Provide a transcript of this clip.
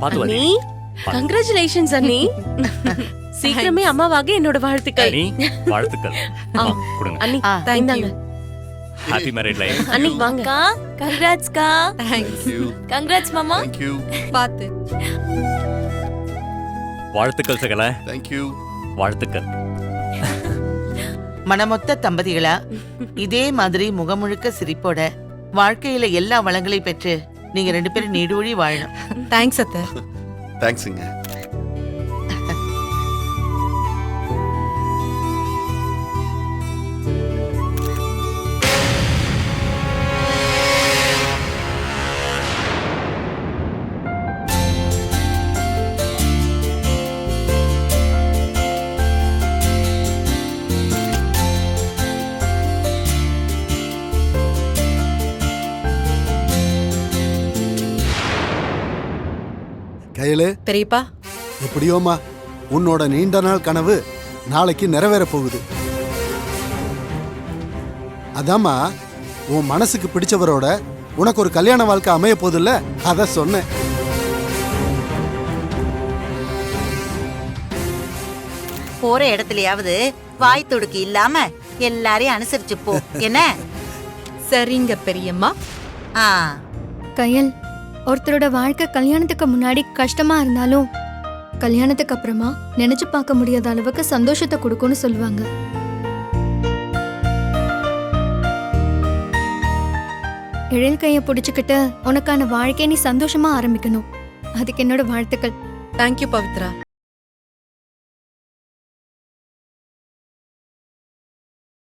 பாத்து அண்ணி கங்க்ராச்சுலேஷன்ஸ் அண்ணி. சீக்கிரமே அம்மாவாக என்னோட வாழ்த்துக்கள். வாழ்த்துக்கள். கொடுங்க அண்ணி. இந்தாங்க. Happy married life. அண்ணி வாங்க. கங்க்ராட்ஸ் கா. Thank you. கங்க்ராட்ஸ் மாமா. Thank you. பாத்து. வாழ்த்துக்கள் சகல. Thank you. வாழ்த்துக்கள். மனமொத்த தம்பதிகளா இதே மாதிரி முகமுழுக்க சிரிப்போட வாழ்க்கையில எல்லா வளங்களையும் பெற்று நீங்க 2 பேரும் நீடூழி வாழணும். தேங்க்ஸ் அத்தை. தேங்க்ஸுங்க. கையில பெரியப்பா, எப்படியோமா உன்னோட நீண்ட நாள் கனவு நாளைக்கு நிறைவேற போகுது. அதாம்மா உன் மனசுக்கு பிடிச்சவரோட உனக்கு ஒரு கல்யாண வாழ்க்கை அமைய போதில்ல, அத சொன்னேன். போற இடத்துலயாவது வாய் துடுக்கு இல்லாம எல்லாரையும் அனுசரிச்சு போ. என்ன? சரிங்க பெரியம்மா. ஆ கயல், ஒருத்தரோட வாழ்க்கை கல்யாணத்துக்கு முன்னாடி கஷ்டமா இருந்தாலும் கல்யாணத்துக்கு அப்புறமா நினைச்சு பார்க்க முடியாத அளவுக்கு சந்தோஷத்தை கொடுக்கும்னு சொல்லுவாங்க. எழில் கையை பிடிச்சுக்கிட்டு உனக்கான வாழ்க்கையை நீ சந்தோஷமா ஆரம்பிக்கணும். அதுக்கு என்னோட வாழ்த்துக்கள். தேங்க்யூ பவித்ரா.